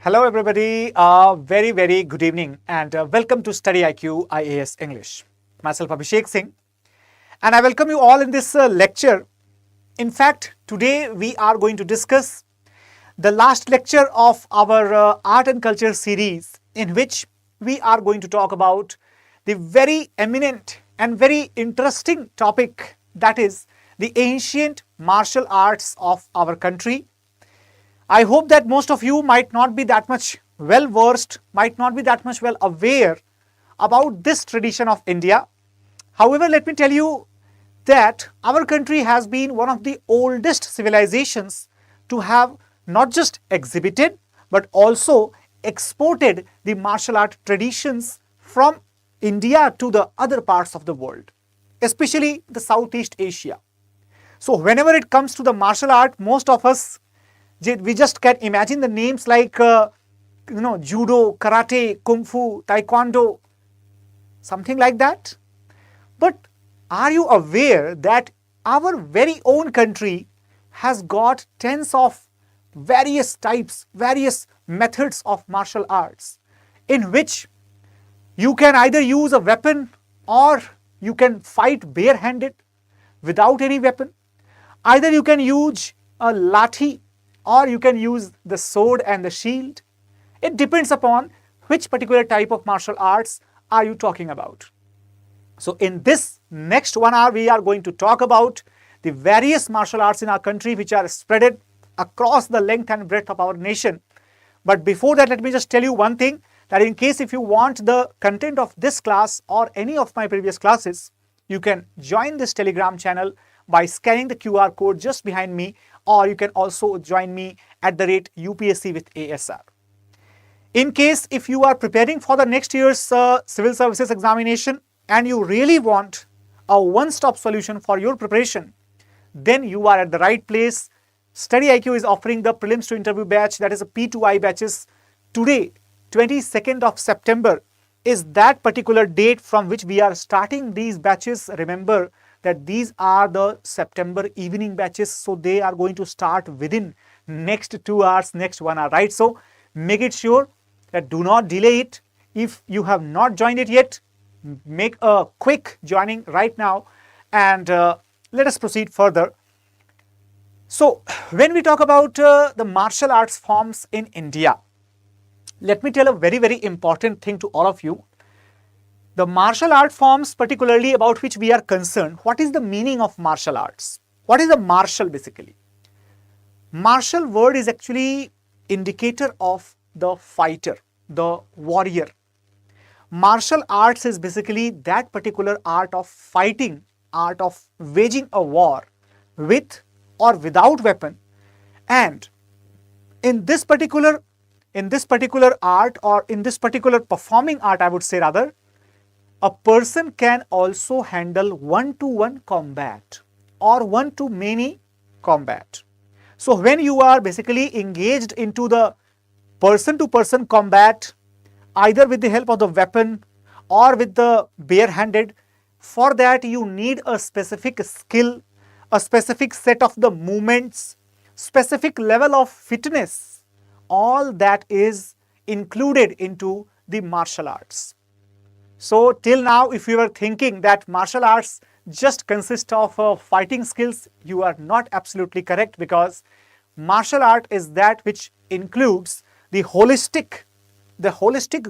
Hello everybody, very good evening and welcome to StudyIQ IAS English. Myself Abhishek Singh and I welcome you all in this lecture. In fact, today we are going to discuss the last lecture of our art and culture series, in which we are going to talk about the very eminent and very interesting topic, that is the ancient martial arts of our country. I hope that most of you might not be that much well versed, might not be that much well aware about this tradition of India. However, let me tell you that our country has been one of the oldest civilizations to have not just exhibited but also exported the martial art traditions from India to the other parts of the world, especially the Southeast Asia. So whenever it comes to the martial art, most of us, we just can imagine the names like judo, karate, kung fu, taekwondo, something like that. But are you aware that our very own country has got tens of various types, various methods of martial arts, in which you can either use a weapon or you can fight barehanded without any weapon. Either you can use a lathi or you can use the sword and the shield. It depends upon which particular type of martial arts are you talking about. So in this next 1 hour, we are going to talk about the various martial arts in our country which are spread across the length and breadth of our nation. But before that, let me just tell you one thing, that in case if you want the content of this class or any of my previous classes, you can join this Telegram channel by scanning the QR code just behind me, or you can also join me at the rate UPSC with ASR. In case if you are preparing for the next year's civil services examination and you really want a one-stop solution for your preparation, then you are at the right place. StudyIQ is offering the prelims to interview batch, that is a P2I batches. Today, 22nd of September, is that particular date from which we are starting these batches. Remember that these are the September evening batches, so they are going to start within next 2 hours, next 1 hour, right? So make it sure that do not delay it. If you have not joined it yet, make a quick joining right now and let us proceed further. So when we talk about the martial arts forms in India, let me tell a very important thing to all of you. The martial art forms particularly about which we are concerned, what is the meaning of martial arts? What is a martial basically? Martial word is actually indicator of the fighter, the warrior. Martial arts is basically that particular art of fighting, art of waging a war with or without weapon. And in this particular art, or in this particular performing art, I would say rather, a person can also handle one-to-one combat or one-to-many combat. So when you are basically engaged into the person-to-person combat, either with the help of the weapon or with the barehanded, for that you need a specific skill, a specific set of the movements, specific level of fitness. All that is included into the martial arts. So till now, if you were thinking that martial arts just consist of fighting skills, you are not absolutely correct, because martial art is that which includes the holistic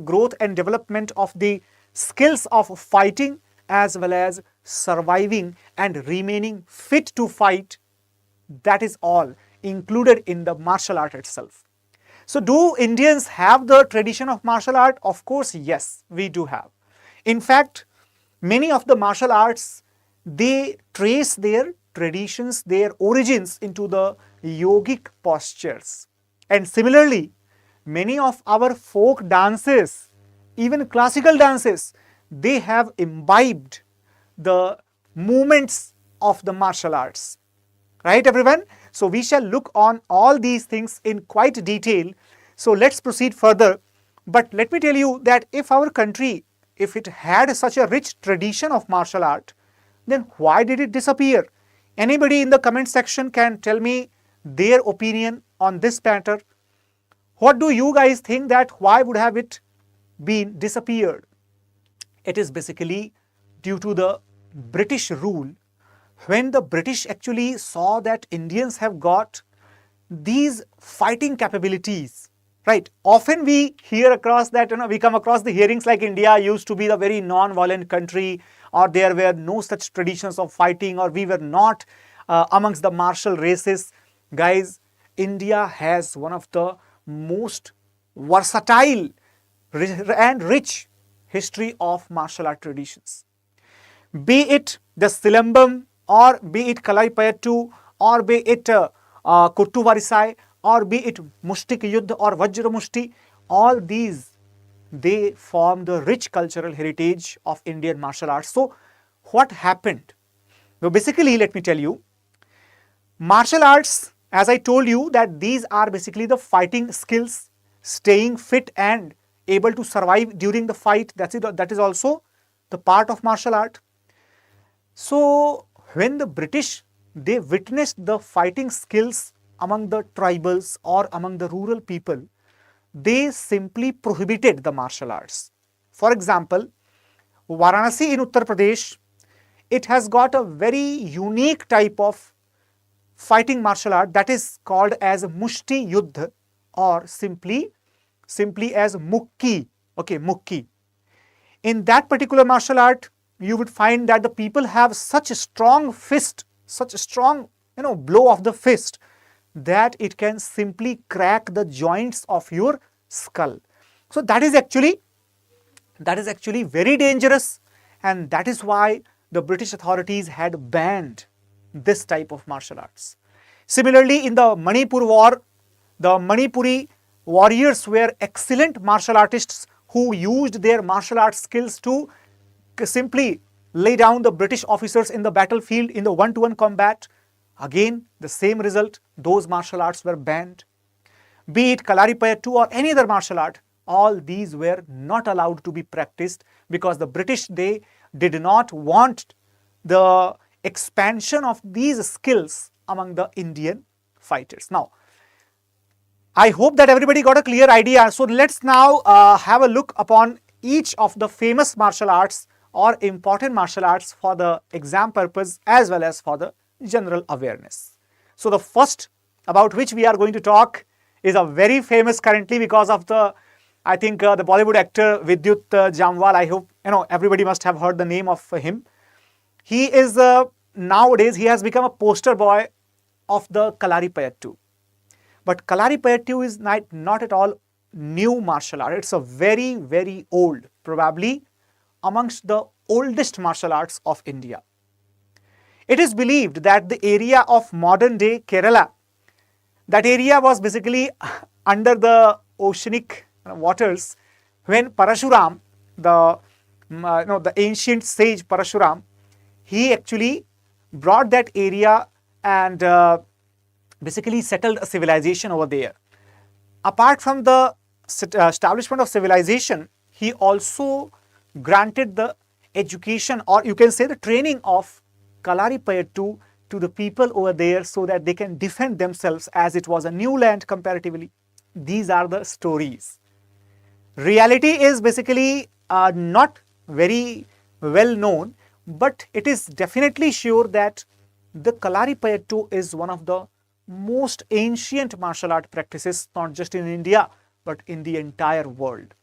growth and development of the skills of fighting as well as surviving and remaining fit to fight. That is all included in the martial art itself. So do Indians have the tradition of martial art? Of course, yes, we do have. In fact, many of the martial arts, they trace their traditions, their origins into the yogic postures. And similarly, many of our folk dances, even classical dances, they have imbibed the movements of the martial arts. Right, everyone? So we shall look on all these things in quite detail. So let's proceed further. But let me tell you that if our country, if it had such a rich tradition of martial art, then why did it disappear? Anybody in the comment section can tell me their opinion on this matter. What do you guys think that why would have it been disappeared? It is basically due to the British rule. When the British actually saw that Indians have got these fighting capabilities, right? Often we hear across that, we come across the hearings like India used to be the very non-violent country, or there were no such traditions of fighting, or we were not amongst the martial races. Guys, India has one of the most versatile and rich history of martial art traditions. Be it the Silambam, or be it Kalaripayattu, or be it Kuttu Varisai, or be it Mushtik Yuddha or Vajra Mushti, all these, they form the rich cultural heritage of Indian martial arts. So, what happened? So, basically, let me tell you, martial arts, as I told you, that these are basically the fighting skills, staying fit and able to survive during the fight. That is also the part of martial art. So, when the British, they witnessed the fighting skills among the tribals or among the rural people, they simply prohibited the martial arts. For example, Varanasi in Uttar Pradesh, it has got a very unique type of fighting martial art that is called as Mushti Yuddha, or simply as Mukki. Okay, Mukki. In that particular martial art, you would find that the people have such a strong fist, such a strong blow of the fist, that it can simply crack the joints of your skull. So that is actually very dangerous, and that is why the British authorities had banned this type of martial arts. Similarly, in the Manipur war, the Manipuri warriors were excellent martial artists who used their martial arts skills to simply lay down the British officers in the battlefield in the one-to-one combat. Again, the same result, those martial arts were banned. Be it Kalaripayattu or any other martial art, all these were not allowed to be practiced because the British, they did not want the expansion of these skills among the Indian fighters. Now, I hope that everybody got a clear idea. So let's now have a look upon each of the famous martial arts or important martial arts for the exam purpose as well as for the general awareness. So the first about which we are going to talk is a very famous currently because of the, I think the Bollywood actor Vidyut Jamwal. I hope everybody must have heard the name of him. He is nowadays he has become a poster boy of the Kalaripayattu. But Kalaripayattu is not at all new martial art. It's a very, very old, probably amongst the oldest martial arts of India. It is believed that the area of modern day Kerala, that area was basically under the oceanic waters when Parashuram, the ancient sage Parashuram, he actually brought that area and basically settled a civilization over there. Apart from the establishment of civilization, he also granted the education, or you can say the training of Kalaripayattu to the people over there so that they can defend themselves, as it was a new land comparatively. These are the stories. Reality is basically not very well known, but it is definitely sure that the Kalaripayattu is one of the most ancient martial art practices, not just in India, but in the entire world.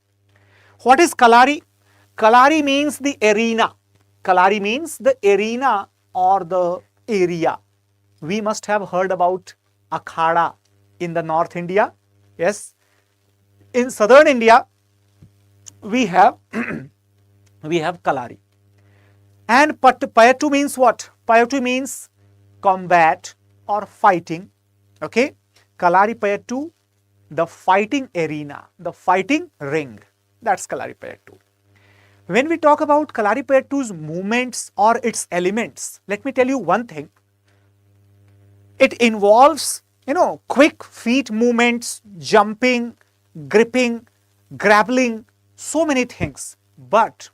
What is Kalari? Kalari means the arena. Kalari means the arena or the area. We must have heard about Akhada in the North India. Yes. In Southern India, we have Kalari. And Payattu means what? Payattu means combat or fighting. Okay. Kalaripayattu, the fighting arena, the fighting ring. That's Kalaripayattu. When we talk about Kalaripayattu's movements or its elements, let me tell you one thing. It involves, quick feet movements, jumping, gripping, grappling, so many things. But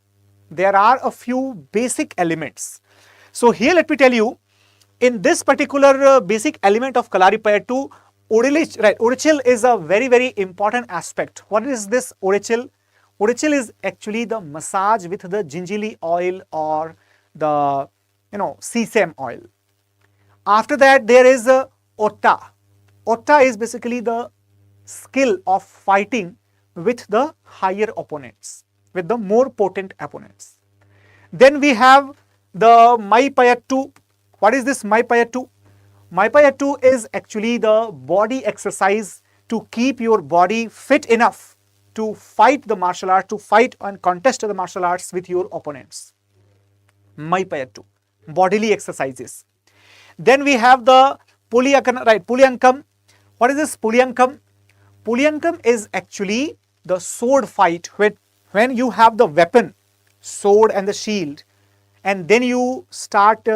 there are a few basic elements. So here let me tell you, in this particular basic element of Kalaripayattu, Right, Urichil is a very, very important aspect. What is this Urichil? Urichil is actually the massage with the gingerly oil or the, sesame oil. After that, there is a Otta. Otta is basically the skill of fighting with the higher opponents, with the more potent opponents. Then we have the Maipayattu. What is this Maipayattu? Maipayattu is actually the body exercise to keep your body fit enough to fight the martial art, to fight and contest the martial arts with your opponents. Maipayattu, bodily exercises. Then we have the Pulyankam. What is this Pulyankam? Pulyankam is actually the sword fight when you have the weapon, sword and the shield, and then you start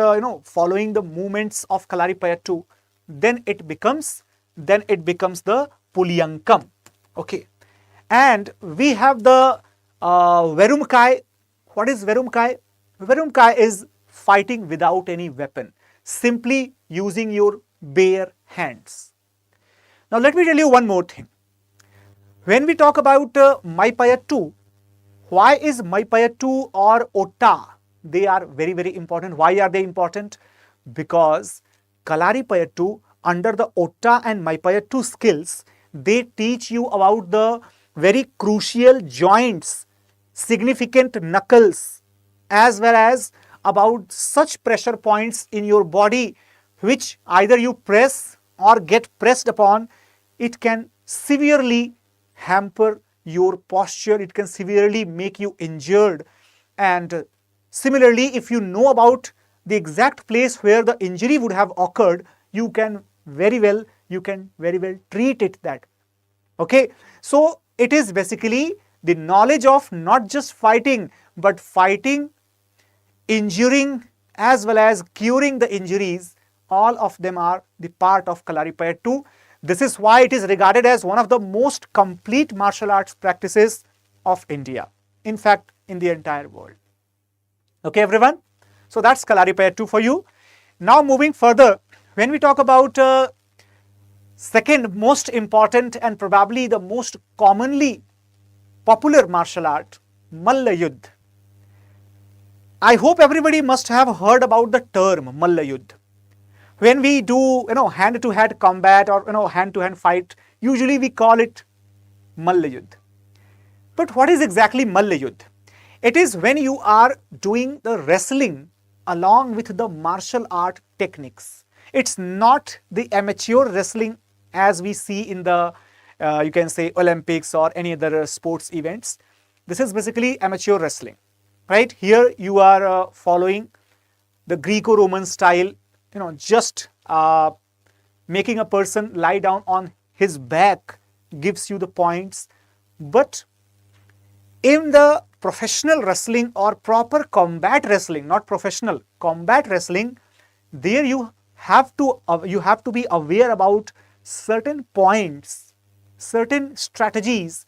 following the movements of Kalaripayattu, then it becomes the Pulyankam. Okay. And we have the Verumkai. What is Verumkai? Verumkai is fighting without any weapon, simply using your bare hands. Now let me tell you one more thing. When we talk about Maipayattu, why is Maipayattu or Otta? They are very, very important. Why are they important? Because Kalaripayattu, under the Otta and Maipayattu skills, they teach you about the very crucial joints, significant knuckles, as well as about such pressure points in your body which either you press or get pressed upon. It can severely hamper your posture, it can severely make you injured. And similarly, if you know about the exact place where the injury would have occurred, you can very well treat it that. Okay, so it is basically the knowledge of not just fighting, but fighting, injuring, as well as curing the injuries. All of them are the part of Kalaripayattu. This is why it is regarded as one of the most complete martial arts practices of India. In fact, in the entire world. Okay, everyone? So that's Kalaripayattu for you. Now moving further, when we talk about second most important and probably the most commonly popular martial art, Malla Yuddh. I hope everybody must have heard about the term Malla Yuddh. When we do hand-to-hand combat or hand-to-hand fight, usually we call it Malla Yuddh. But what is exactly Malla Yuddh? It is when you are doing the wrestling along with the martial art techniques. It's not the amateur wrestling as we see in the you can say Olympics or any other sports events. This is basically amateur wrestling, right? Here you are following the Greco-Roman style, just making a person lie down on his back gives you the points. But in the professional wrestling or proper combat wrestling, not professional, combat wrestling, there you have to be aware about certain points, certain strategies.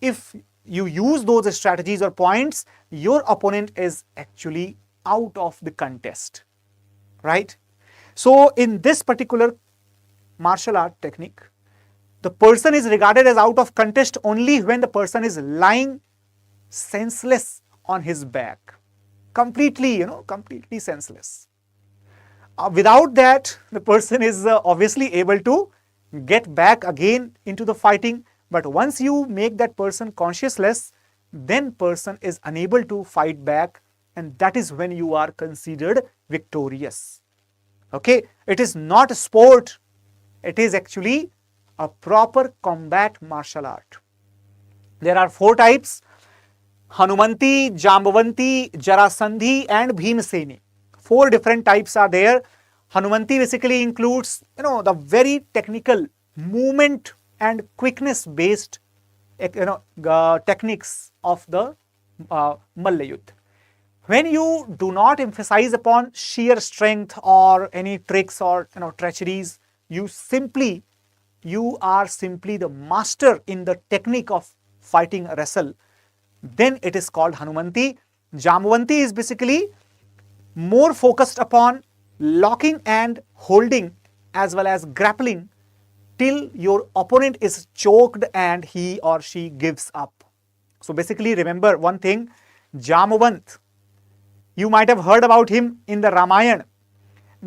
If you use those strategies or points, your opponent is actually out of the contest, right? So in this particular martial art technique, the person is regarded as out of contest only when the person is lying senseless on his back, completely senseless. Without that, the person is obviously able to get back again into the fighting. But once you make that person conscienceless, then person is unable to fight back, and that is when you are considered victorious. Okay, it is not a sport, it is actually a proper combat martial art. There are 4 types: Hanumanti, Jambavanti, Jarasandhi and Bhimseni. 4 different types are there. Hanumanti basically includes the very technical movement and quickness based techniques of the Malla Yuddh. When you do not emphasize upon sheer strength or any tricks or treacheries, you are simply the master in the technique of fighting wrestle, then it is called Hanumanti. Jambavanti is basically more focused upon locking and holding as well as grappling till your opponent is choked and he or she gives up. So basically remember one thing, Jamavant, you might have heard about him in the Ramayana.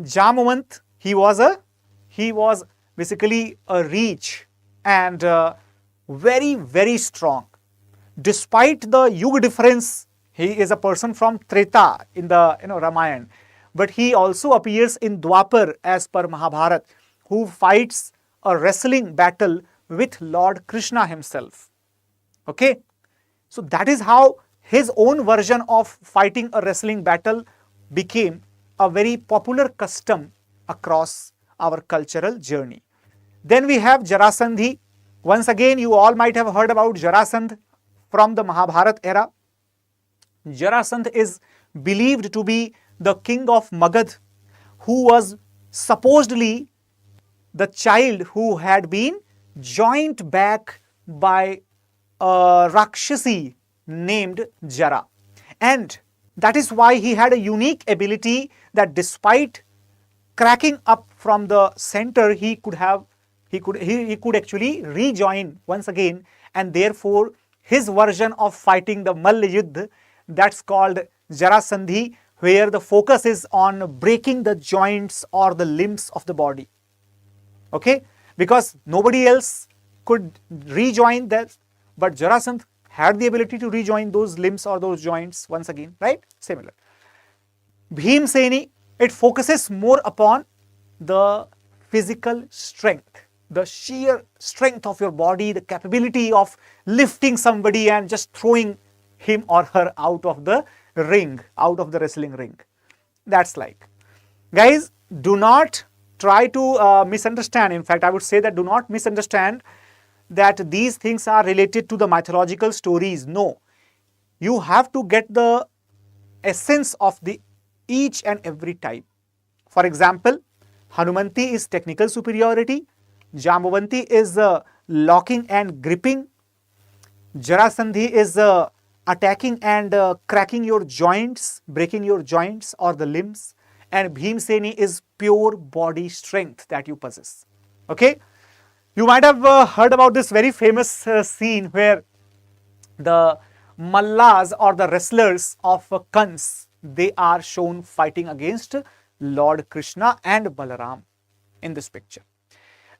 Jamavant, he was basically a reach and very, very strong. Despite the yuga difference, he is a person from Treta in the Ramayana, but he also appears in Dwapar as per Mahabharata, who fights a wrestling battle with Lord Krishna himself. Okay, so that is how his own version of fighting a wrestling battle became a very popular custom across our cultural journey. Then we have Jarasandhi. Once again, you all might have heard about Jarasandh from the Mahabharata era. Jarasandh is believed to be the king of Magad, who was supposedly the child who had been joined back by a Rakshasi named Jara. And that is why he had a unique ability that despite cracking up from the center, he could actually rejoin once again, and therefore his version of fighting the Malla Yuddha, that's called Jarasandhi, where the focus is on breaking the joints or the limbs of the body. Okay, because nobody else could rejoin that, but Jarasandh had the ability to rejoin those limbs or those joints once again, right? Similar. Bhimseni, it focuses more upon the physical strength, the sheer strength of your body, the capability of lifting somebody and just throwing him or her out of the ring, out of the wrestling ring. That's like. Guys, do not try to misunderstand. In fact, I would say that do not misunderstand that these things are related to the mythological stories. No, you have to get the essence of the each and every type. For example, Hanumanti is technical superiority, Jambavanti is locking and gripping, Jarasandhi is attacking and cracking your joints, breaking your joints or the limbs, and Bhimseni is pure body strength that you possess. Okay, you might have heard about this very famous scene where the Mallas or the wrestlers of Kans, they are shown fighting against Lord Krishna and Balaram in this picture.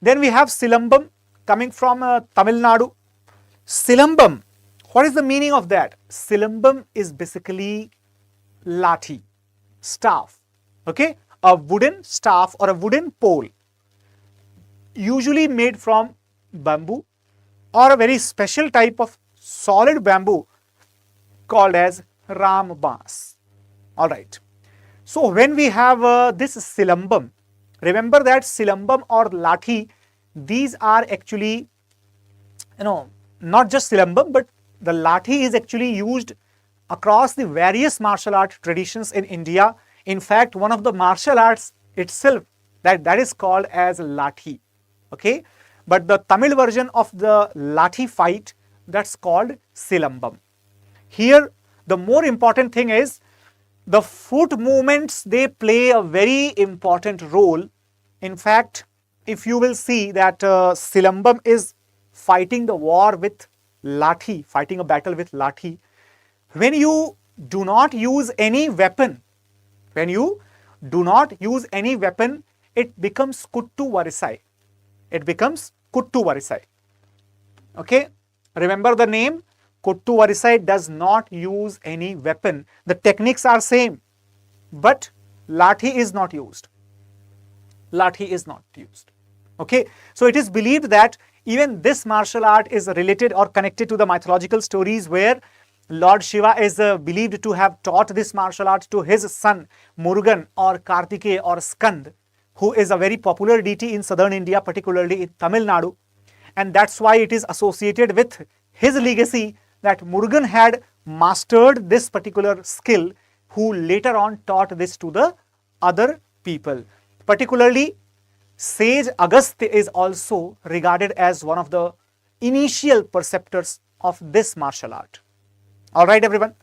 Then we have Silambam coming from Tamil Nadu. Silambam, what is the meaning of that? Silambam is basically lathi, staff, okay, a wooden staff or a wooden pole, usually made from bamboo or a very special type of solid bamboo called as Ram Bas. Alright, so when we have this Silambam, remember that Silambam or lathi, these are actually, not just Silambam, but the lathi is actually used across the various martial art traditions in India. In fact, one of the martial arts itself, that is called as lathi. Okay, but the Tamil version of the lathi fight, that's called Silambam. Here, the more important thing is the foot movements, they play a very important role. In fact, if you will see that Silambam is fighting the war with lathi, fighting a battle with lathi, when you do not use any weapon, it becomes kuttu varisai. It becomes kuttu varisai. Okay, remember the name, kuttu varisai does not use any weapon. The techniques are same, but lathi is not used. Lathi is not used. Okay, so it is believed that even this martial art is related or connected to the mythological stories where Lord Shiva is believed to have taught this martial art to his son Murugan or Kartikeya or Skand, who is a very popular deity in southern India, particularly in Tamil Nadu. And that's why it is associated with his legacy that Murugan had mastered this particular skill, who later on taught this to the other people. Particularly, sage Agastya is also regarded as one of the initial preceptors of this martial art. Alright everyone,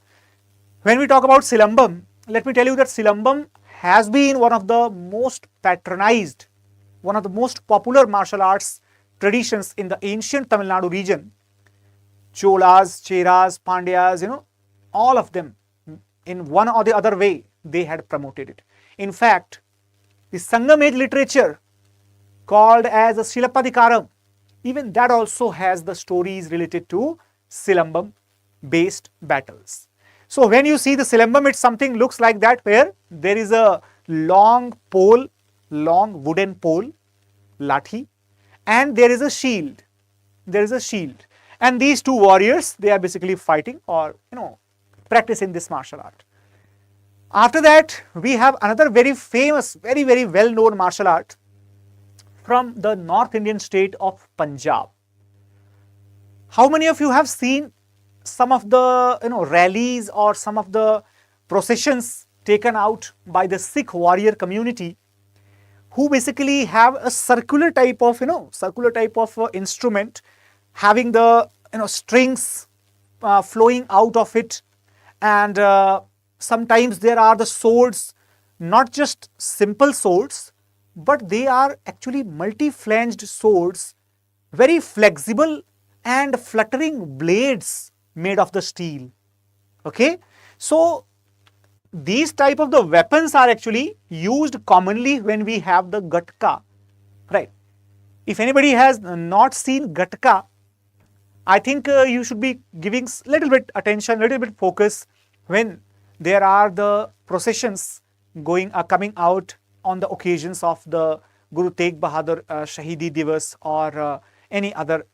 when we talk about Silambam, let me tell you that Silambam has been one of the most patronized, one of the most popular martial arts traditions in the ancient Tamil Nadu region, Cholas, Cheras, Pandyas, all of them in one or the other way, they had promoted it. In fact, the Sangam age literature called as a Silapadikaram, even that also has the stories related to Silambam based battles. So when you see the Silambam, it's something looks like that, where there is a long pole, long wooden pole, lathi, and there is a shield. There is a shield. And these two warriors, they are basically fighting or, practicing this martial art. After that, we have another very famous, very, very well-known martial art from the North Indian state of Punjab. How many of you have seen some of the, rallies or some of the processions taken out by the Sikh warrior community, who basically have a circular type of, instrument, having the, strings flowing out of it, and sometimes there are the swords, not just simple swords, but they are actually multi-flanged swords, very flexible and fluttering blades made of the steel. Okay, so these type of the weapons are actually used commonly when we have the gatka, right? If anybody has not seen gatka, I think you should be giving little bit attention, little bit focus when there are the processions coming out on the occasions of the Guru Tegh Bahadur Shahidi Divas or any other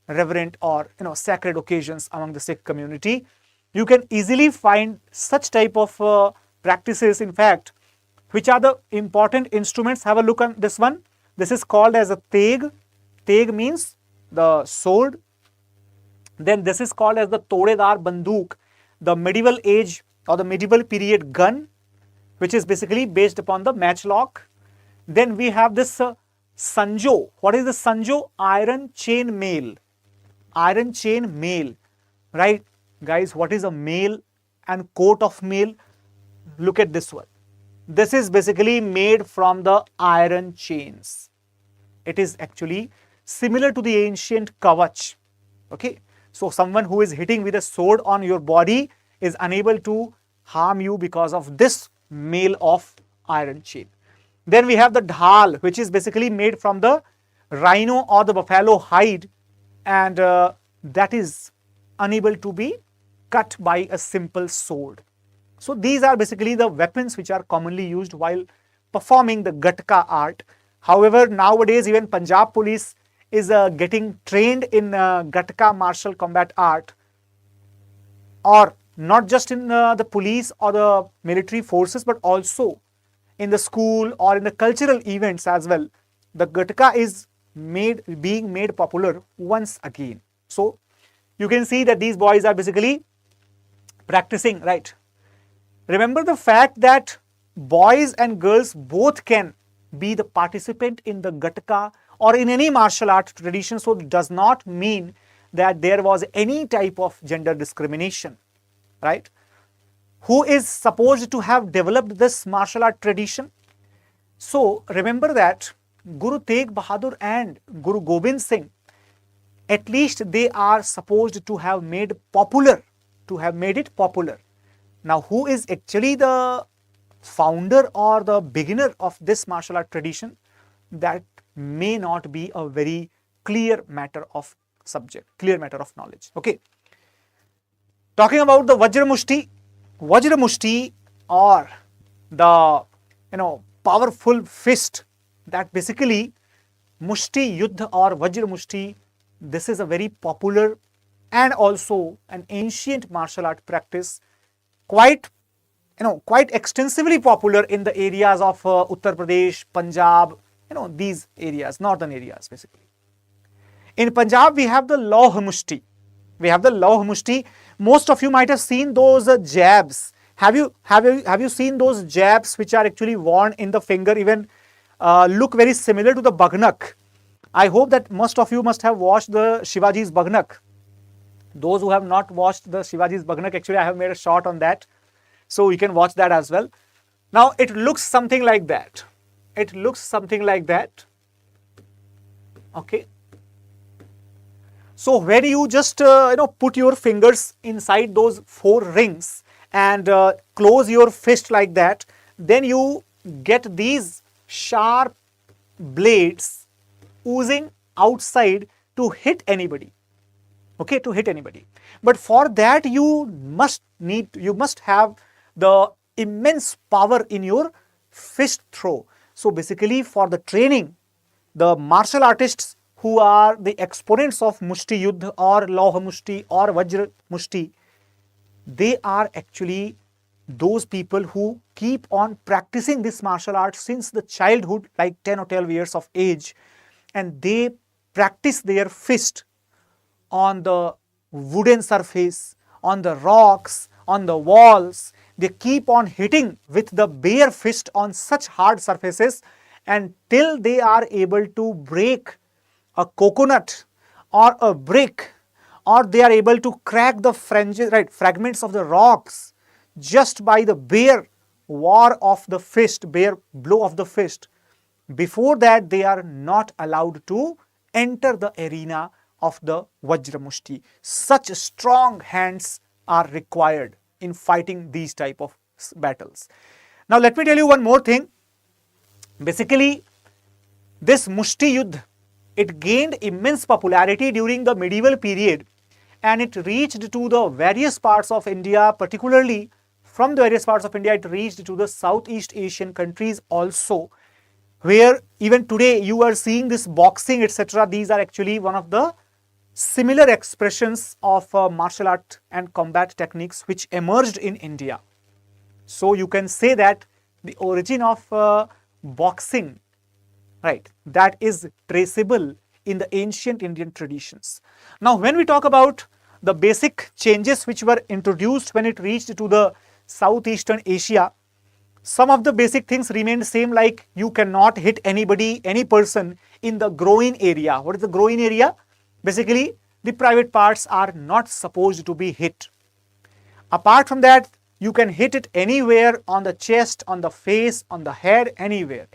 reverent or sacred occasions among the Sikh community. You can easily find such type of practices, in fact, which are the important instruments. Have a look on this one. This is called as a tegh. Tegh means the sword. Then this is called as the todedar banduk, the medieval age or the medieval period gun, which is basically based upon the matchlock. Then we have this sanjo. What is the sanjo? Iron chain mail. Iron chain mail, right? Guys, what is a mail and coat of mail? Look at this one. This is basically made from the iron chains. It is actually similar to the ancient kavach. Okay, so someone who is hitting with a sword on your body is unable to harm you because of this mail of iron chain. Then we have the dhal, which is basically made from the rhino or the buffalo hide, and that is unable to be cut by a simple sword. So these are basically the weapons which are commonly used while performing the gatka art. However, nowadays even Punjab police is getting trained in gatka martial combat art, or not just in the police or the military forces, but also in the school or in the cultural events as well. The gatka is being made popular once again. So you can see that these boys are basically practicing, right? Remember the fact that boys and girls both can be the participant in the gatka or in any martial art tradition. So it does not mean that there was any type of gender discrimination, right? Who is supposed to have developed this martial art tradition? So remember that Guru Tegh Bahadur and Guru Gobind Singh, at least they are supposed to have made it popular. Now, who is actually the founder or the beginner of this martial art tradition? That may not be a very clear matter of subject, clear matter of knowledge. Okay. Talking about the Vajramushti or the powerful fist, that basically Mushti Yuddha or Vajramushti, this is a very popular and also an ancient martial art practice, quite extensively popular in the areas of Uttar Pradesh, Punjab, these areas, northern areas basically. In Punjab, we have the Lauh Mushti. Most of you might have seen those jabs. Have you seen those jabs which are actually worn in the finger, even look very similar to the bagnak? I hope that most of you must have watched the Shivaji's bagnak. Those who have not watched the Shivaji's bagnak, actually I have made a short on that, so you can watch that as well. Now it looks something like that. Okay. So when you just put your fingers inside those 4 rings and close your fist like that, then you get these sharp blades oozing outside to hit anybody. Okay, to hit anybody. But for that you must have the immense power in your fist throw. So basically, for the training, the martial artists who are the exponents of Mushti Yuddha or Lauha Mushti or Vajra Mushti, they are actually those people who keep on practicing this martial art since the childhood, like 10 or 12 years of age, and they practice their fist on the wooden surface, on the rocks, on the walls. They keep on hitting with the bare fist on such hard surfaces until they are able to break a coconut or a brick, or they are able to crack the fragments of the rocks just by the bare war of the fist, bare blow of the fist. Before that, they are not allowed to enter the arena of the Vajra Mushti. Such strong hands are required in fighting these type of battles. Now let me tell you one more thing. Basically, this Mushti Yuddha, it gained immense popularity during the medieval period, and it reached to the various parts of India, particularly from the various parts of India, it reached to the Southeast Asian countries also, where even today you are seeing this boxing, etc. These are actually one of the similar expressions of martial art and combat techniques which emerged in India. So you can say that the origin of boxing, right, that is traceable in the ancient Indian traditions. Now when we talk about the basic changes which were introduced when it reached to the Southeastern Asia, some of the basic things remained same, like you cannot hit anybody, any person in the groin area. What is the groin area? Basically, the private parts are not supposed to be hit. Apart from that, you can hit it anywhere, on the chest, on the face, on the head, anywhere.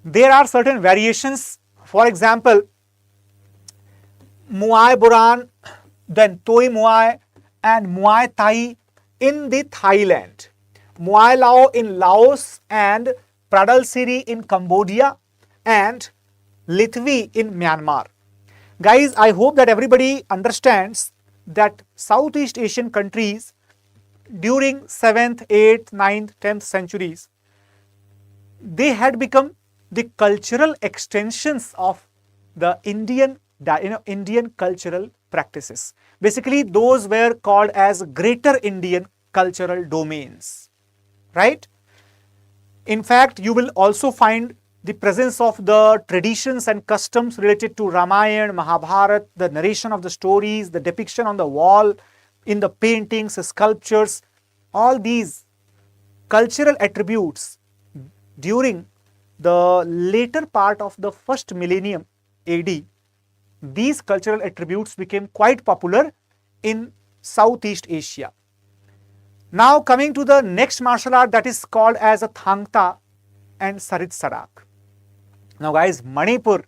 There are certain variations. For example, Muay Boran, then Toi Muay and Muay Thai in the Thailand, Muay Lao in Laos and Pradal Siri in Cambodia and Litvi in Myanmar. Guys, I hope that everybody understands that Southeast Asian countries during 7th, 8th, 9th, 10th centuries, they had become the cultural extensions of the Indian cultural practices. Basically, those were called as Greater Indian cultural domains, right? In fact, you will also find the presence of the traditions and customs related to Ramayana, Mahabharata, the narration of the stories, the depiction on the wall, in the paintings, sculptures, all these cultural attributes during the later part of the first millennium AD, these cultural attributes became quite popular in Southeast Asia. Now coming to the next martial art, that is called as a Thangta and Sarit Sarak. Now guys, Manipur,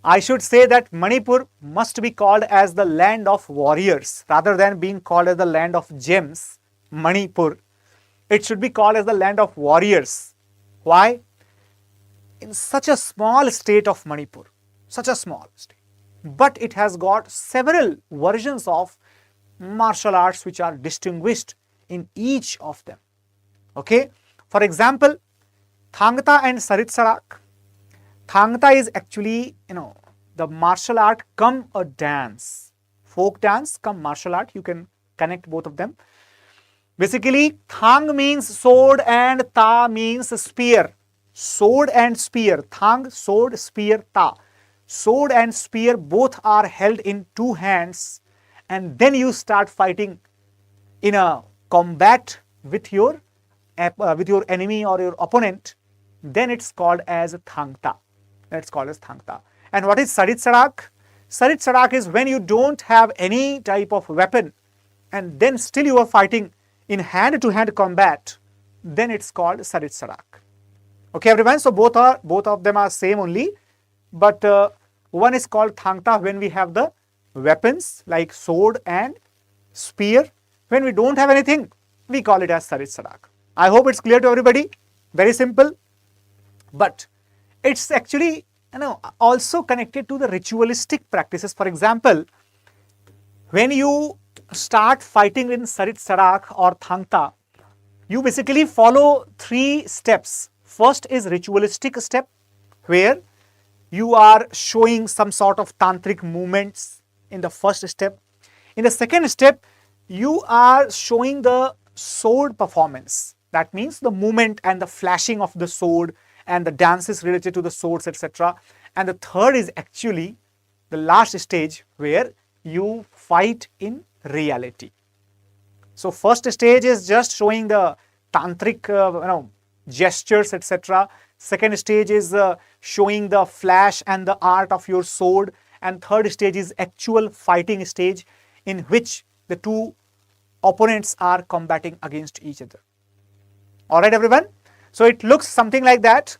I should say that Manipur must be called as the land of warriors rather than being called as the land of gems. Manipur, it should be called as the land of warriors. Why? In such a small state of Manipur, such a small state, but it has got several versions of martial arts which are distinguished in each of them. Okay, for example, Thangta and Sarit Sarak. Thangta is actually, the martial art come a dance, folk dance come martial art. You can connect both of them. Basically, Thang means sword and Ta means spear. Sword and spear. Thang, sword, spear, Ta. Sword and spear both are held in two hands, and then you start fighting in a combat with your enemy or your opponent. Then it's called as Thangta. That's called as Thangta. And what is Sarit Sarak? Sarit Sarak is when you don't have any type of weapon and then still you are fighting in hand-to-hand combat. Then it's called Sarit Sarak. Okay, everyone. So both of them are same only, but One is called thangta when we have the weapons like sword and spear. When we don't have anything, we call it as sarit sarak. I hope it's clear to everybody. Very simple. But it's actually also connected to the ritualistic practices. For example, when you start fighting in sarit sarak or thangta, you basically follow 3 steps. First is ritualistic step, where you are showing some sort of tantric movements in the first step. In the second step, you are showing the sword performance. That means the movement and the flashing of the sword and the dances related to the swords, etc. And the third is actually the last stage where you fight in reality. So first stage is just showing the tantric gestures, etc. Second stage is showing the flash and the art of your sword, and third stage is actual fighting stage in which the 2 opponents are combating against each other. Alright everyone, so it looks something like that.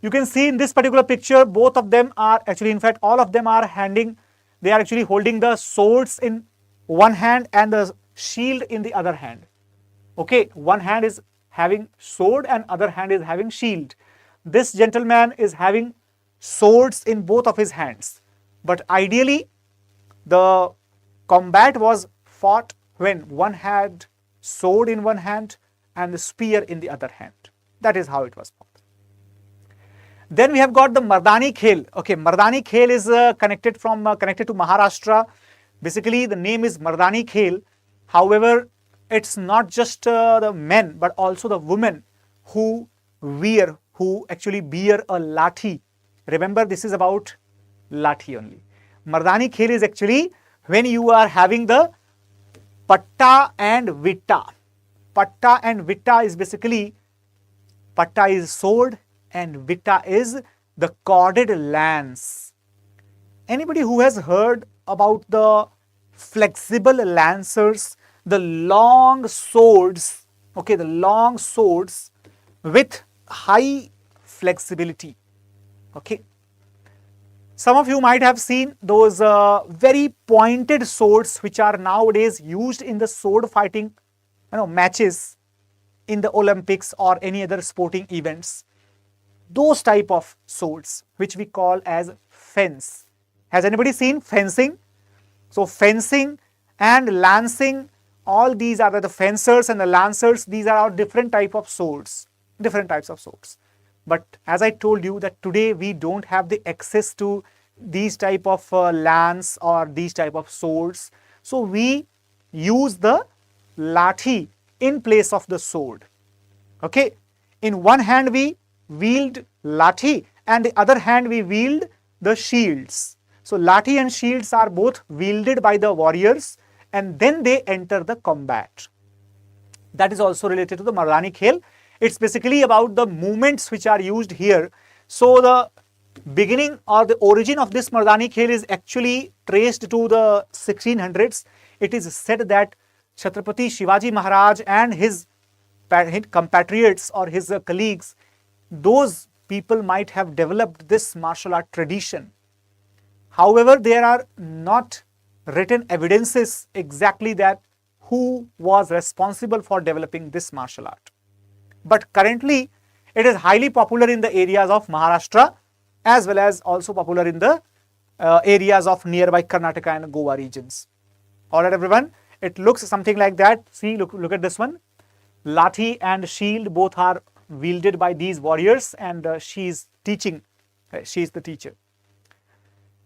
You can see in this particular picture, both of them are actually, in fact all of them are they are actually holding the swords in one hand and the shield in the other hand. Okay, one hand is having sword and other hand is having shield. This gentleman is having swords in both of his hands. But ideally, the combat was fought when one had sword in one hand and the spear in the other hand. That is how it was fought. Then we have got the Mardani Khel. Okay, Mardani Khel is connected to Maharashtra. Basically, the name is Mardani Khel. However, it's not just the men but also the women who actually bear a lathi. Remember, this is about lathi only. Mardani Khel is actually when you are having the patta and vitta. Patta and vitta is basically, patta is sword and vitta is the corded lance. Anybody who has heard about the flexible lancers, the long swords, okay, the long swords with high flexibility, okay. Some of you might have seen those very pointed swords which are nowadays used in the sword fighting matches in the Olympics or any other sporting events. Those type of swords which we call as fence. Has anybody seen fencing? So fencing and lancing, all these are the fencers and the lancers. These are our different type of swords, different types of swords. But as I told you that today we don't have the access to these type of lance or these type of swords. So we use the lathi in place of the sword. Okay. In one hand we wield lathi and the other hand we wield the shields. So lathi and shields are both wielded by the warriors and then they enter the combat. That is also related to the Mardani Khel. It's basically about the movements which are used here. So the beginning or the origin of this Mardani Khel is actually traced to the 1600s. It is said that Chhatrapati Shivaji Maharaj and his compatriots or his colleagues, those people might have developed this martial art tradition. However, there are not written evidences exactly that who was responsible for developing this martial art. But currently, it is highly popular in the areas of Maharashtra as well as also popular in the areas of nearby Karnataka and Goa regions. Alright everyone, it looks something like that. See, look at this one. Lathi and shield both are wielded by these warriors and she is teaching, she is the teacher.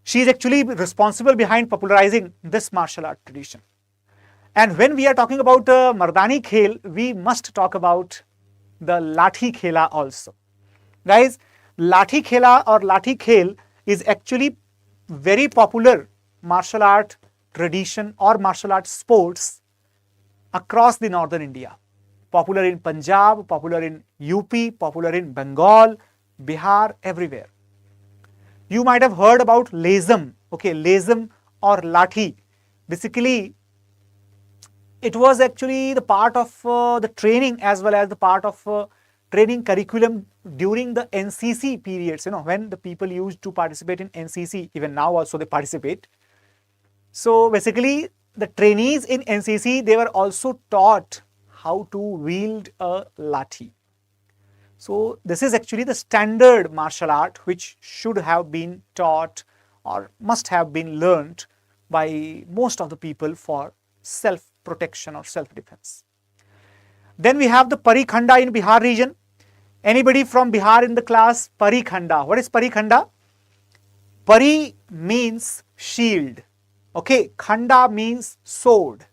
She is actually responsible behind popularizing this martial art tradition. And when we are talking about Mardani Khel, we must talk about the Lathi Khela also. Guys, Lathi Khela or Lathi Khel is actually very popular martial art tradition or martial art sports across the northern India. Popular in Punjab, popular in UP, popular in Bengal, Bihar, everywhere. You might have heard about Lazam, okay, Lazam or Lathi. Basically, it was actually the part of the training as well as the part of training curriculum during the NCC periods, when the people used to participate in NCC, even now also they participate. So basically the trainees in NCC, they were also taught how to wield a lathi. So this is actually the standard martial art which should have been taught or must have been learnt by most of the people for self-protection or self-defense. Then we have the Parikhanda in Bihar region. Anybody from Bihar in the class? Parikhanda. What is Parikhanda? Pari means shield. Okay, Khanda means sword.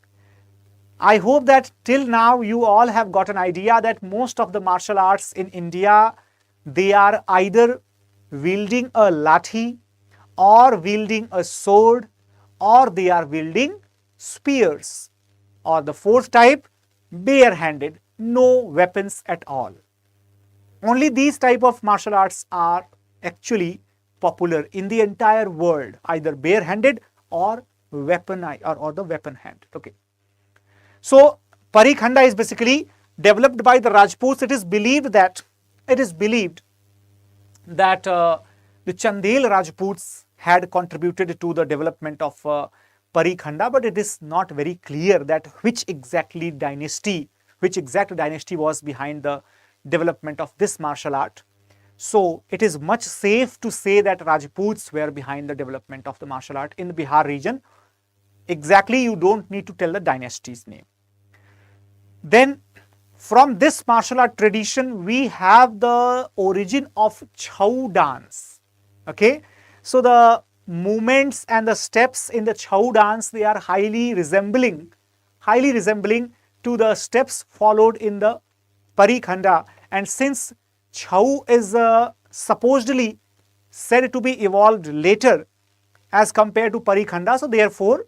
I hope that till now you all have got an idea that most of the martial arts in India, they are either wielding a lathi or wielding a sword or they are wielding spears, or the fourth type, bare-handed, no weapons at all. Only these type of martial arts are actually popular in the entire world, either bare-handed or weapon or the weapon hand. Okay. So Parikhanda is basically developed by the Rajputs. It is believed that the Chandel Rajputs had contributed to the development of Parikhanda, but it is not very clear that which exact dynasty was behind the development of this martial art. So it is much safe to say that Rajputs were behind the development of the martial art in the Bihar region. Exactly, you don't need to tell the dynasty's name. Then from this martial art tradition, we have the origin of Chhau dance. Okay, so the movements and the steps in the Chhau dance, they are highly resembling to the steps followed in the Parikhanda. And since Chhau is supposedly said to be evolved later as compared to Parikhanda, so therefore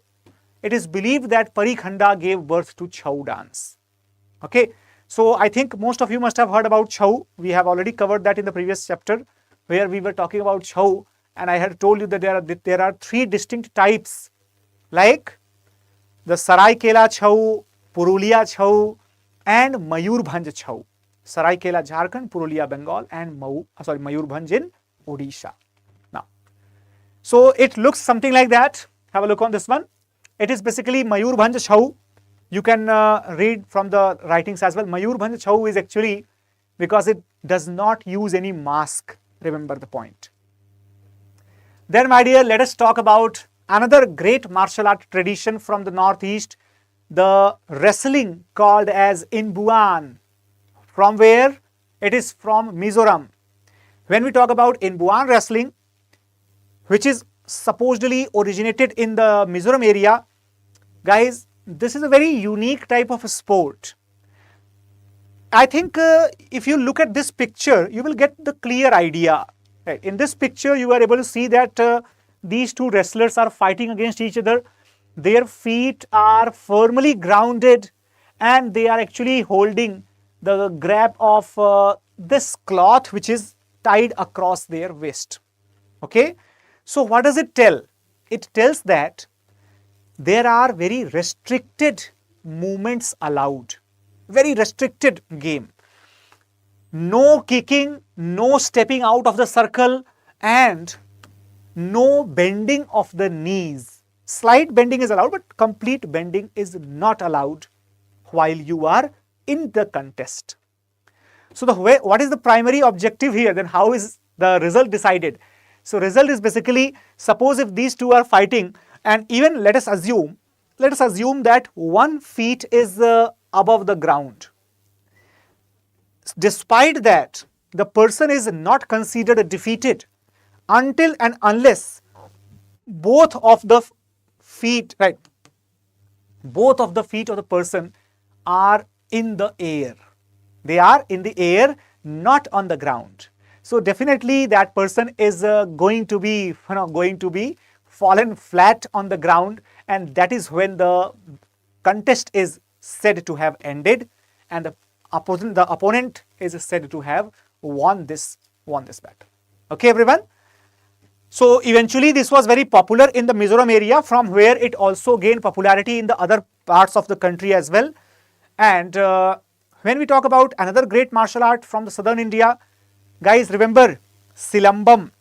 it is believed that Parikhanda gave birth to Chhau dance. Okay, so I think most of you must have heard about Chhau. We have already covered that in the previous chapter where we were talking about Chhau, and I had told you that there are three distinct types, like the Saraikela Chhau, Purulia Chhau and Mayurbhanj Chhau. Saraikela Jharkhand, Purulia Bengal and Mayurbhanj in Odisha. Now, so it looks something like that. Have a look on this one. It is basically Mayurbhanj Chhau. You can read from the writings as well. Mayurbhanj Chhau is actually because it does not use any mask. Remember the point. Then, my dear, let us talk about another great martial art tradition from the northeast, the wrestling called as Inbuan. From where? It is from Mizoram. When we talk about Inbuan wrestling, which is supposedly originated in the Mizoram area, guys, this is a very unique type of a sport. I think if you look at this picture, you will get the clear idea. Right. In this picture, you are able to see that these two wrestlers are fighting against each other. Their feet are firmly grounded and they are actually holding the grab of this cloth which is tied across their waist. Okay. So what does it tell? It tells that there are very restricted movements allowed. Very restricted game. No kicking, no stepping out of the circle and no bending of the knees. Slight bending is allowed, but complete bending is not allowed while you are in the contest. So what is the primary objective here? Then how is the result decided? So result is basically, suppose if these two are fighting and even let us assume that one feet is above the ground. Despite that, the person is not considered defeated until and unless both of the feet, right, both of the feet of the person are in the air. They are in the air, not on the ground. So definitely that person is going to be fallen flat on the ground, and that is when the contest is said to have ended and the opponent is said to have won this battle. Okay, everyone. So eventually this was very popular in the Mizoram area, from where it also gained popularity in the other parts of the country as well. And When we talk about another great martial art from the southern India, guys, remember Silambam.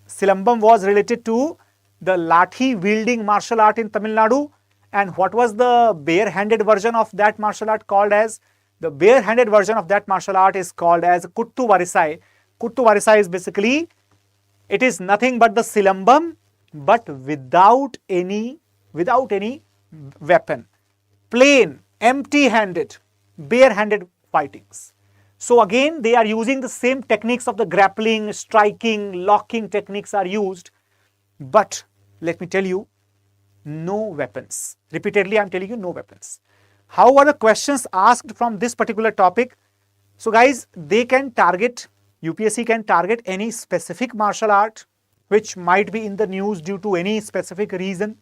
Silambam was related to the lathi wielding martial art in Tamil Nadu. And what was the bare-handed version of that martial art called as? The bare-handed version of that martial art is called as Kuttu Varisai. Kuttu Varisai is basically, it is nothing but the Silambam, but without any weapon. Plain, empty-handed, bare-handed fightings. So again, they are using the same techniques of the grappling, striking, locking techniques are used. But let me tell you, no weapons. Repeatedly, I am telling you, no weapons. How are the questions asked from this particular topic? So guys, they can target, UPSC can target any specific martial art which might be in the news due to any specific reason.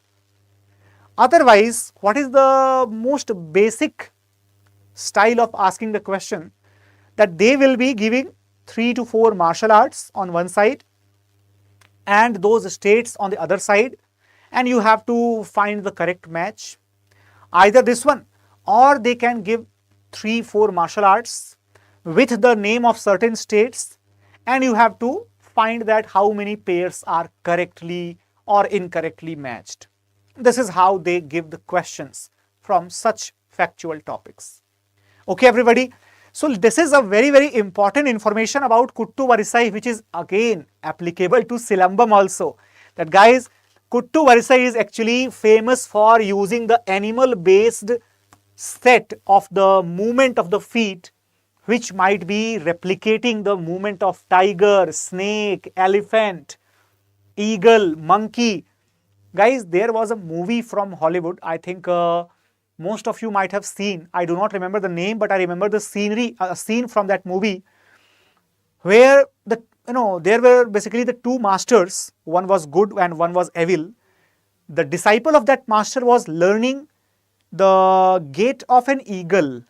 Otherwise, what is the most basic style of asking the question? That they will be giving 3 to 4 martial arts on one side and those states on the other side, and you have to find the correct match. Either this one, or they can give 3-4 martial arts with the name of certain states, and you have to find that how many pairs are correctly or incorrectly matched. This is how they give the questions from such factual topics. Okay, everybody. So this is a very important information about Kuttu Varisai, which is again applicable to Silambam also. That guys, Kuttu Varisai is actually famous for using the animal-based set of the movement of the feet, which might be replicating the movement of tiger, snake, elephant, eagle, monkey. Guys, there was a movie from Hollywood, I think most of you might have seen. I do not remember the name, but I remember the scenery, a scene from that movie where there were basically the two masters. One was good and one was evil. The disciple of that master was learning the gait of an eagle,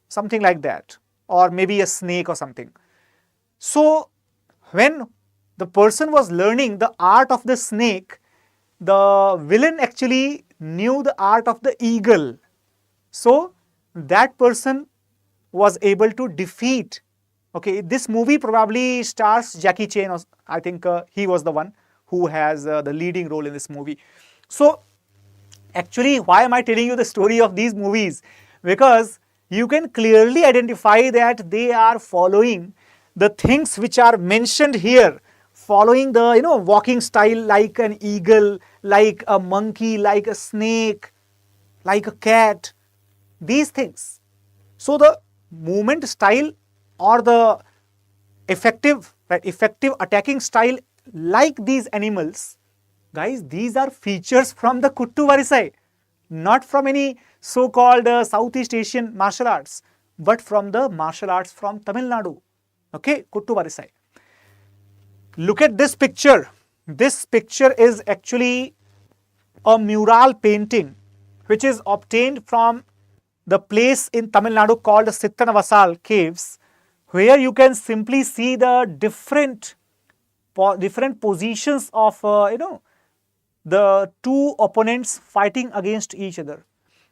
something like that, or maybe a snake or something. So when the person was learning the art of the snake, the villain actually knew the art of the eagle. So that person was able to defeat. Okay, this movie probably stars Jackie Chan. I think he was the one who has the leading role in this movie. So actually, why am I telling you the story of these movies? Because you can clearly identify that they are following the things which are mentioned here, following the walking style like an eagle, like a monkey, like a snake, like a cat, these things. So the movement style or the effective attacking style like these animals, guys, these are features from the Kuttu Varisai, not from any so-called Southeast Asian martial arts, but from the martial arts from Tamil Nadu. Okay, Kuttu Varisai. Look at this picture. This picture is actually a mural painting which is obtained from the place in Tamil Nadu called the Sittanavasal caves, where you can simply see the different positions of the two opponents fighting against each other.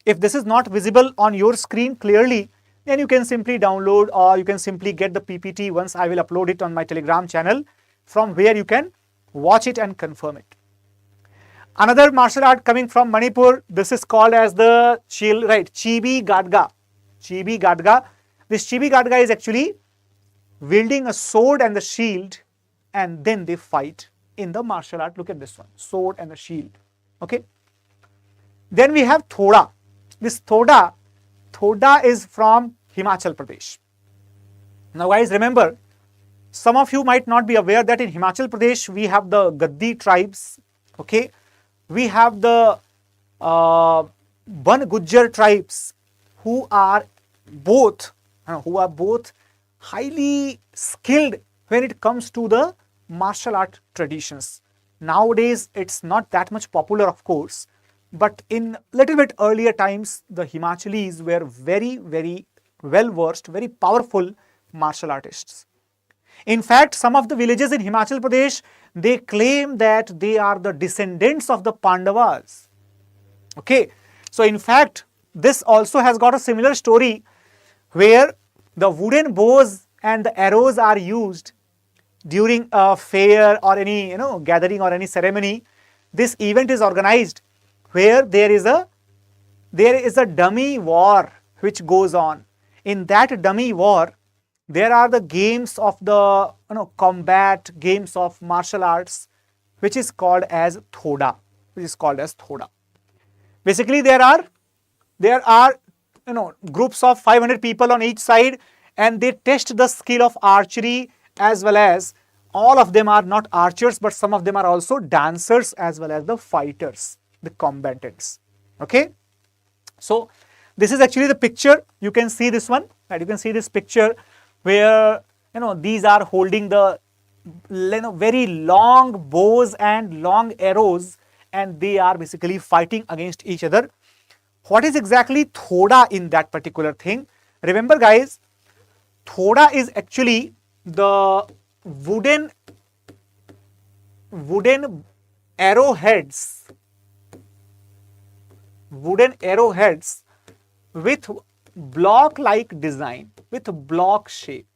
If this is not visible on your screen clearly, then you can simply download or you can simply get the PPT once I will upload it on my Telegram channel, from where you can watch it and confirm it. Another martial art coming from Manipur, this is called as the Chibi Gadga. Chibi Gadga. This Chibi Gadga is actually wielding a sword and the shield, and then they fight in the martial art. Look at this one, sword and the shield. Okay. Then we have Thoda. This Thoda is from Himachal Pradesh. Now guys, remember, some of you might not be aware that in Himachal Pradesh we have the Gaddi tribes. Okay. We have the Ban Gujjar tribes who are both highly skilled when it comes to the martial art traditions. Nowadays, it's not that much popular, of course, but in little bit earlier times, the Himachalis were very well versed, very powerful martial artists. In fact, some of the villages in Himachal Pradesh, they claim that they are the descendants of the Pandavas. Okay, so in fact, this also has got a similar story where the wooden bows and the arrows are used during a fair or any gathering or any ceremony. This event is organized where there is a dummy war which goes on. In that dummy war, there are the games of the combat, games of martial arts, which is called as thoda. Basically, there are groups of 500 people on each side, and they test the skill of archery, as well as all of them are not archers, but some of them are also dancers as well as the fighters, the combatants. Okay, so this is actually the picture. You can see this one, right? You can see this picture where these are holding the very long bows and long arrows, and they are basically fighting against each other. What is exactly thoda in that particular thing? Remember guys, thoda is actually the wooden arrowheads with block-like design, with block shape.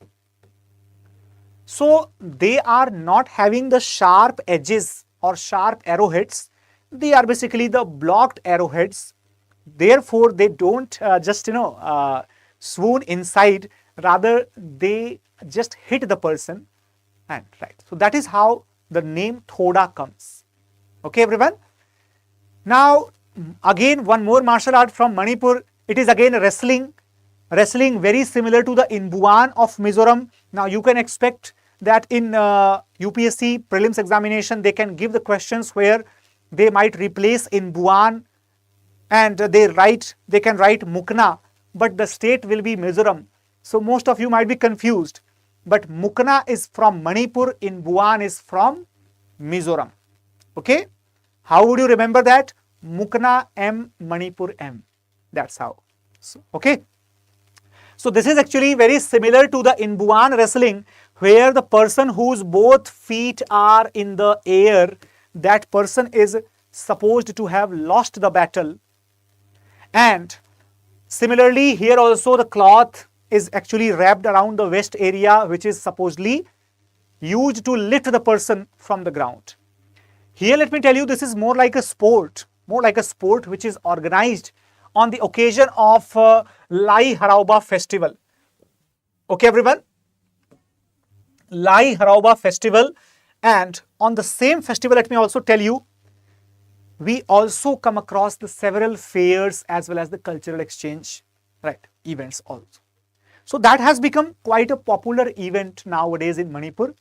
So they are not having the sharp edges or sharp arrowheads. They are basically the blocked arrowheads. Therefore, they don't just swoon inside. Rather, they just hit the person. And right. So that is how the name thoda comes. Okay, everyone. Now, again, one more martial art from Manipur. It is again wrestling. Wrestling very similar to the Inbuan of Mizoram. Now, you can expect that in UPSC prelims examination, they can give the questions where they might replace Inbuan and they can write Mukna, but the state will be Mizoram. So most of you might be confused. But Mukna is from Manipur, Inbuan is from Mizoram. Okay? How would you remember that? Mukna M, Manipur M. That's how. So, okay? So this is actually very similar to the Inbuan wrestling, where the person whose both feet are in the air, that person is supposed to have lost the battle. And similarly, here also the cloth is actually wrapped around the waist area, which is supposedly used to lift the person from the ground. Here, let me tell you, this is more like a sport which is organized on the occasion of Lai Harauba festival. Okay, everyone? Lai Harauba festival, and on the same festival, let me also tell you, we also come across the several fairs as well as the cultural exchange, right, events also. So that has become quite a popular event nowadays in Manipur,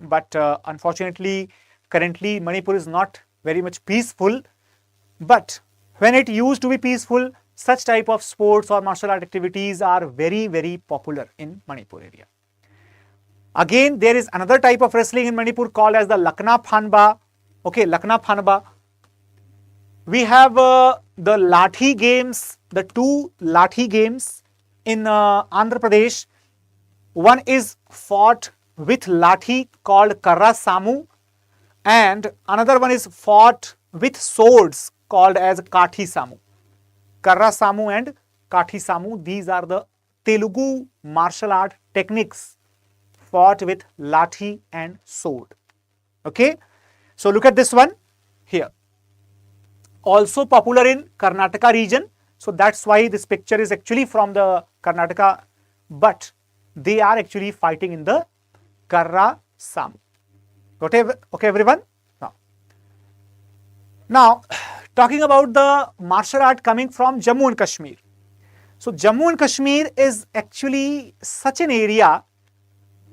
but unfortunately, currently Manipur is not very much peaceful, but when it used to be peaceful, such type of sports or martial art activities are very, very popular in Manipur area. Again, there is another type of wrestling in Manipur called as the Lakna Phanba. Okay, Lakna Phanba. We have the Lathi games, the two Lathi games in Andhra Pradesh. One is fought with Lathi called Karra Samu, and another one is fought with swords called as Kathi Samu. Karra Samu and Kathi Samu, these are the Telugu martial art techniques fought with Lathi and sword. Okay, so look at this one here. Also popular in Karnataka region. So that's why this picture is actually from the Karnataka, but they are actually fighting in the Karra Samu. Okay, everyone? Now, talking about the martial art coming from Jammu and Kashmir. So Jammu and Kashmir is actually such an area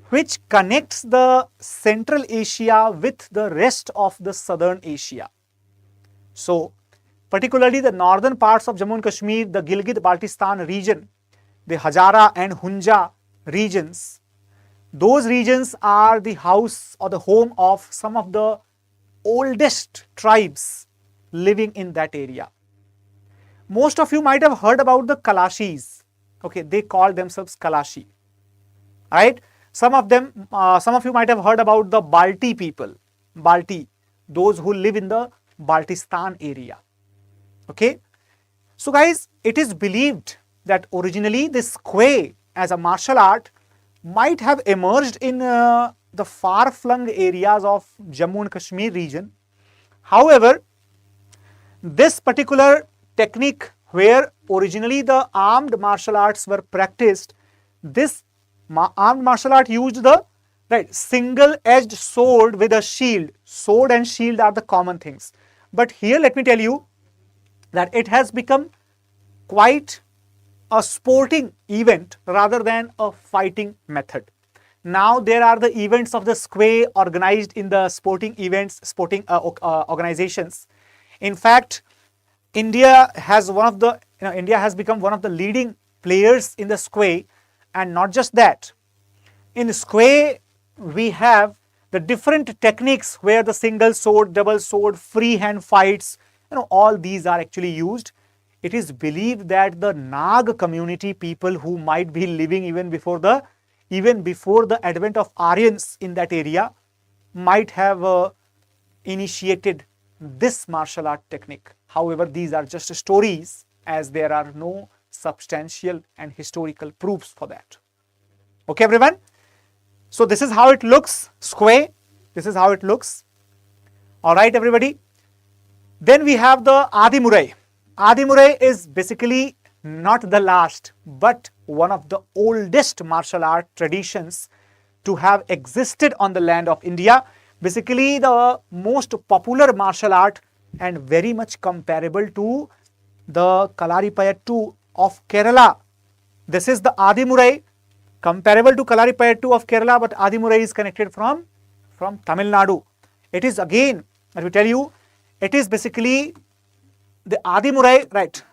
which connects the Central Asia with the rest of the Southern Asia. So particularly the northern parts of Jammu and Kashmir, the Gilgit-Baltistan region, the Hazara and Hunja regions, those regions are the house or the home of some of the oldest tribes living in that area. Most of you might have heard about the Kalashis. Okay, they call themselves Kalashi. Right? Some of you might have heard about the Balti people. Balti, those who live in the Baltistan area. Okay. So guys, it is believed that originally this Khwe as a martial art might have emerged in the far-flung areas of Jammu and Kashmir region. However, this particular technique where originally the armed martial arts were practiced, this armed martial art used the single-edged sword with a shield. Sword and shield are the common things. But here let me tell you that it has become quite a sporting event rather than a fighting method. Now there are the events of the square organized in the sporting events, sporting organizations. In fact, India has become one of the leading players in the square, and not just that. In square, we have the different techniques where the single sword, double sword, free hand fights, all these are actually used. It is believed that the Nag community people who might be living even before the advent of Aryans in that area might have initiated this martial art technique. However, these are just stories, as there are no substantial and historical proofs for that. Okay, everyone? So this is how it looks, square. This is how it looks. All right, everybody. Then we have the Adi Murai. Adi Murai is basically not the last, but one of the oldest martial art traditions to have existed on the land of India. Basically, the most popular martial art and very much comparable to the Kalaripayattu of Kerala. This is the Adi Murai, comparable to Kalaripayattu of Kerala, but Adi Murai is connected from Tamil Nadu. It is again, let me tell you, it is basically the Adi Murai, right?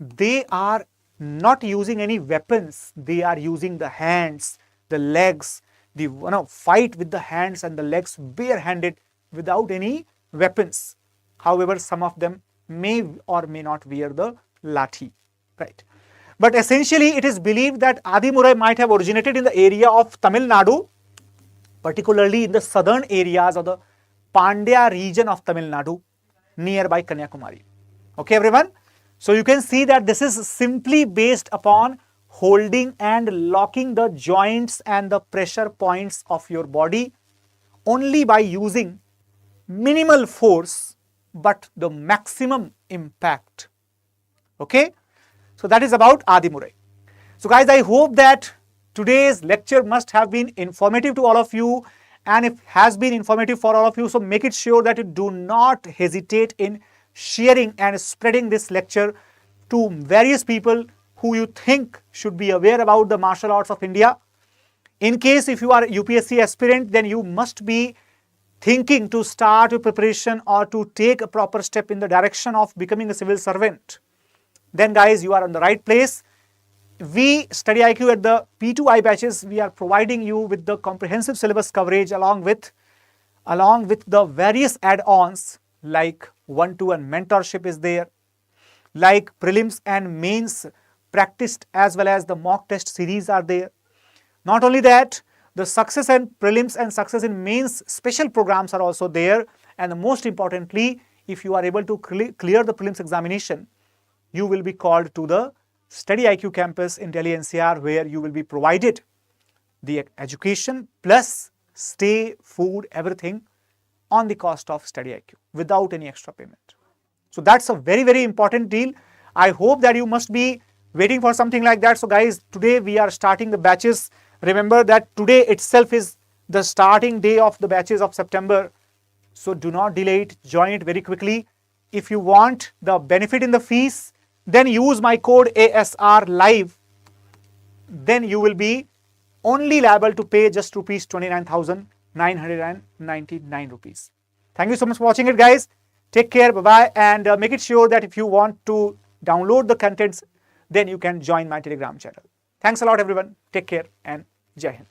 They are not using any weapons. They are using the hands, the legs, the fight with the hands and the legs barehanded without any weapons. However, some of them may or may not wear the lathi, right? But essentially, it is believed that Adi Murai might have originated in the area of Tamil Nadu, particularly in the southern areas of the Pandya region of Tamil Nadu, nearby Kanyakumari. Okay, everyone? So you can see that this is simply based upon holding and locking the joints and the pressure points of your body only by using minimal force but the maximum impact. Okay? So that is about Adi Murai. So guys, I hope that today's lecture must have been informative to all of you, and it has been informative for all of you. So make it sure that you do not hesitate in sharing and spreading this lecture to various people who you think should be aware about the martial arts of India. In case if you are a UPSC aspirant, then you must be thinking to start your preparation or to take a proper step in the direction of becoming a civil servant. Then guys, you are in the right place. We StudyIQ at the P2I batches, we are providing you with the comprehensive syllabus coverage along with the various add-ons like one-to-one mentorship is there, like prelims and mains practiced as well as the mock test series are there. Not only that, the success and prelims and success in mains special programs are also there, and most importantly, if you are able to clear the prelims examination, you will be called to the StudyIQ campus in Delhi NCR, where you will be provided the education plus stay, food, everything on the cost of StudyIQ without any extra payment. So that's a very, very important deal. I hope that you must be waiting for something like that. So guys, today we are starting the batches. Remember that today itself is the starting day of the batches of September. So do not delay it. Join it very quickly. If you want the benefit in the fees, then use my code ASR live. Then you will be only liable to pay just rupees 29,999 rupees. Thank you so much for watching it, guys. Take care. Bye-bye. And make it sure that if you want to download the contents, then you can join my Telegram channel. Thanks a lot, everyone. Take care and Jai Hind.